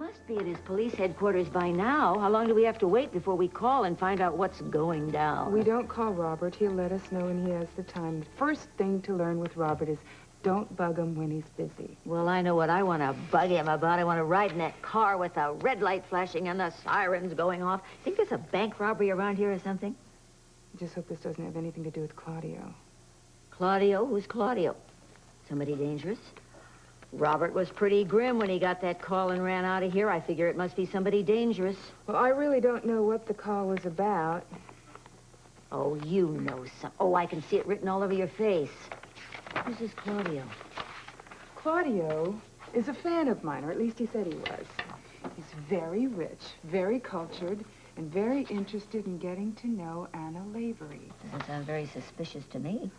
must be at his police headquarters by now. How long do we have to wait before we call and find out what's going down? We don't call Robert. He'll let us know when he has the time. The first thing to learn with Robert is don't bug him when he's busy. Well, I know what I want to bug him about. I want to ride in that car with the red light flashing and the sirens going off. Think there's a bank robbery around here or something? I just hope this doesn't have anything to do with Claudio. Claudio? Who's Claudio? Somebody dangerous? Robert was pretty grim when he got that call and ran out of here. I figure it must be somebody dangerous. Well, I really don't know what the call was about. Oh, you know some. Oh, I can see it written all over your face. Who's this Claudio? Claudio is a fan of mine, or at least he said he was. He's very rich, very cultured, and very interested in getting to know Anna Lavery. Doesn't sound very suspicious to me.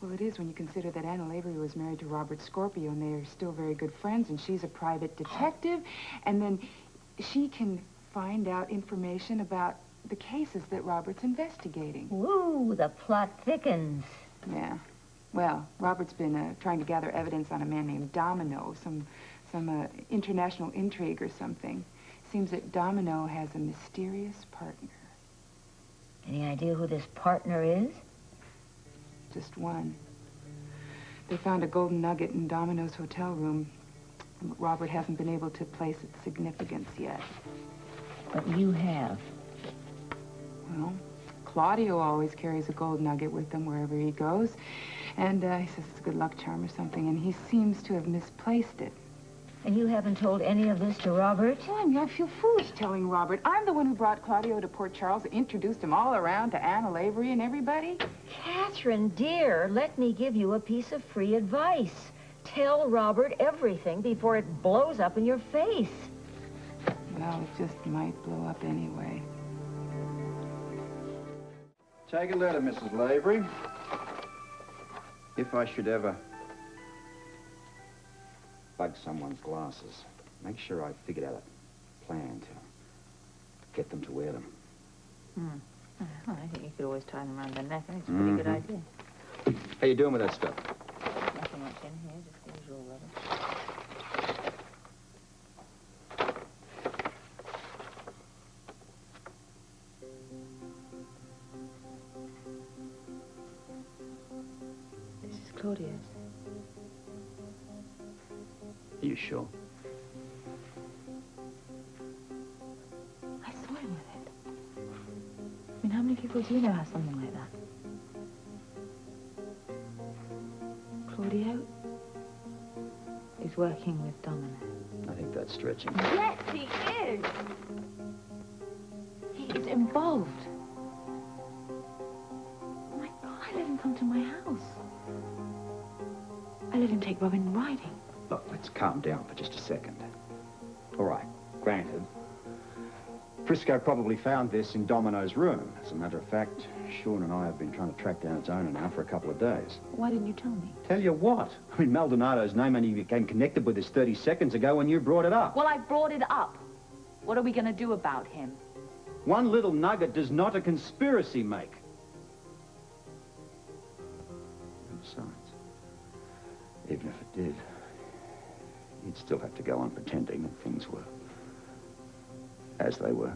Well, it is when you consider that Anna Lavery was married to Robert Scorpio, and they are still very good friends, and she's a private detective, and then she can find out information about the cases that Robert's investigating. Woo, the plot thickens. Yeah. Well, Robert's been trying to gather evidence on a man named Domino, some international intrigue or something. Seems that Domino has a mysterious partner. Any idea who this partner is? Just one. They found a golden nugget in Domino's hotel room, but Robert hasn't been able to place its significance yet. But you have. Well, Claudio always carries a gold nugget with him wherever he goes, and he says it's a good luck charm or something, and he seems to have misplaced it. And you haven't told any of this to Robert? Well, I mean, I feel foolish telling Robert. I'm the one who brought Claudio to Port Charles and introduced him all around to Anna Lavery and everybody. Katherine, dear, let me give you a piece of free advice. Tell Robert everything before it blows up in your face. Well, it just might blow up anyway. Take a letter, Mrs. Lavery. If I should ever bug someone's glasses, make sure I figured out a plan to get them to wear them. Well, I think you could always tie them around their neck. I think it's a pretty good idea. How you doing with that stuff? Nothing much in here, just the usual rubbish. This is Claudio's. Are you sure? I saw him with it. I mean, how many people do you know have something like that? Claudio is working with Domino. I think that's stretching. Yes, he is. He is involved. Oh my God, I let him come to my house. I let him take Robin riding. Look, let's calm down for just a second. All right, granted. Frisco probably found this in Domino's room. As a matter of fact, Sean and I have been trying to track down its owner now for a couple of days. Why didn't you tell me? Tell you what? I mean, Maldonado's name only became connected with us 30 seconds ago when you brought it up. Well, I brought it up. What are we going to do about him? One little nugget does not a conspiracy make. And besides, even if it did, you'd still have to go on pretending that things were as they were.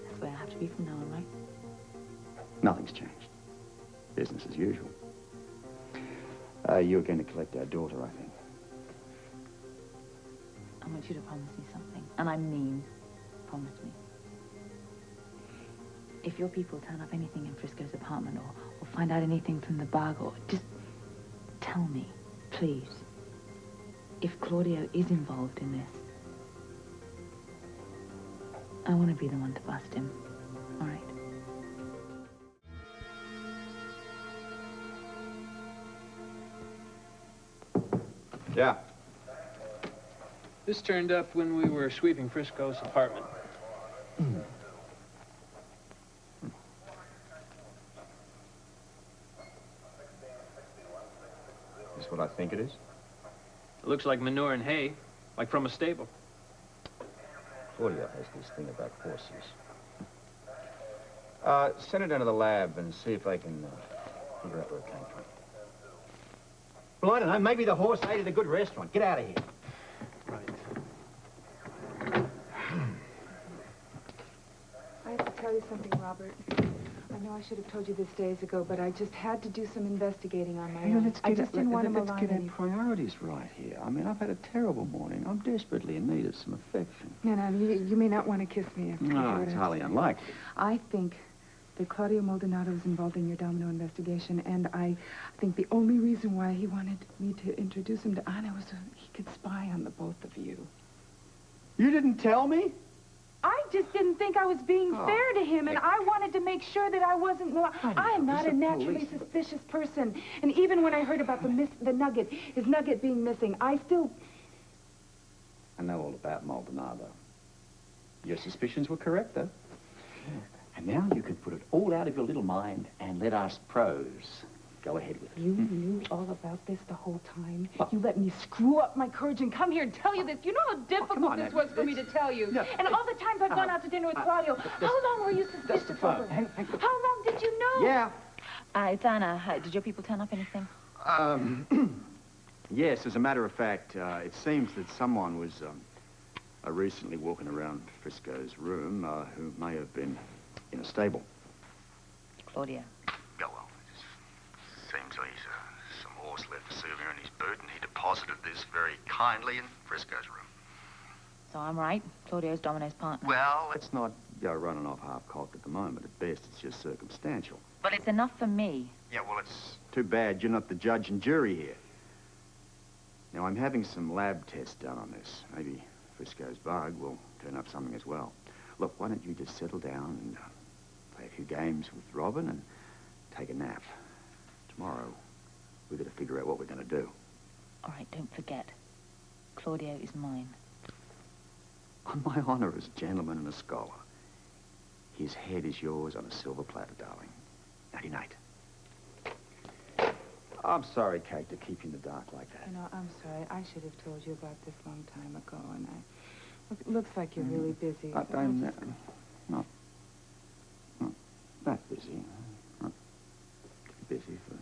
That's the way I have to be from now on, right? Nothing's changed. Business as usual. You're going to collect our daughter, I think. I want you to promise me something. And I mean, promise me. If your people turn up anything in Frisco's apartment or find out anything from the bug, or just tell me, please. If Claudio is involved in this, I want to be the one to bust him. All right? Yeah. This turned up when we were sweeping Frisco's apartment. Is what I think it is? It looks like manure and hay, like from a stable. Claudio has this thing about horses. Send it down to the lab and see if they can figure out where it came from. Well, I don't know. Maybe the horse ate at a good restaurant. Get out of here. Right. I have to tell you something, Robert. I know I should have told you this days ago, but I just had to do some investigating on my own. I just didn't want him Let's alone get our any... priorities right here. I mean, I've had a terrible morning. I'm desperately in need of some affection. No, you may not want to kiss me after you hear No, what it's I have highly to say. unlikely. I think that Claudio Maldonado is involved in your domino investigation, and I think the only reason why he wanted me to introduce him to Anna was so he could spy on the both of you. You didn't tell me? I just didn't think I was being Oh, fair to him, and I wanted to make sure that I wasn't... Well, I am not It's a the naturally police. suspicious person. And even when I heard about the nugget, his nugget being missing, I still... I know all about Maldonado. Your suspicions were correct, though. And now you can put it all out of your little mind and let us pros go ahead with it. You knew all about this the whole time. You let me screw up my courage and come here and tell you this. You know how difficult this was for me to tell you. No, and all the times I've gone out to dinner with Claudio, how long were you suspicious the phone. over? Hang on. How long did you know? Yeah. It's Anna. Did your people turn up anything? Yes, as a matter of fact, it seems that someone was recently walking around Frisco's room who may have been in a stable. Claudia. Yeah, well, it just seems like some horse left a souvenir in his boot, and he deposited this very kindly in Frisco's room. So I'm right. Claudio's Domino's partner. Well, Let's not go running off half-cocked at the moment. At best, it's just circumstantial. But it's enough for me. yeah, well, it's... Too bad you're not the judge and jury here. Now, I'm having some lab tests done on this. Maybe Frisco's bug will turn up something as well. Look, why don't you just settle down and play a few games with Robin and take a nap. Tomorrow, we've got to figure out what we're going to do. All right, don't forget. Claudio is mine. On my honor as a gentleman and a scholar, his head is yours on a silver platter, darling. Nighty-night. I'm sorry, Kate, to keep you in the dark like that. You know, I'm sorry. I should have told you about this long time ago, and it looks like you're really busy. So I'm I'll just- not that busy. Not too busy for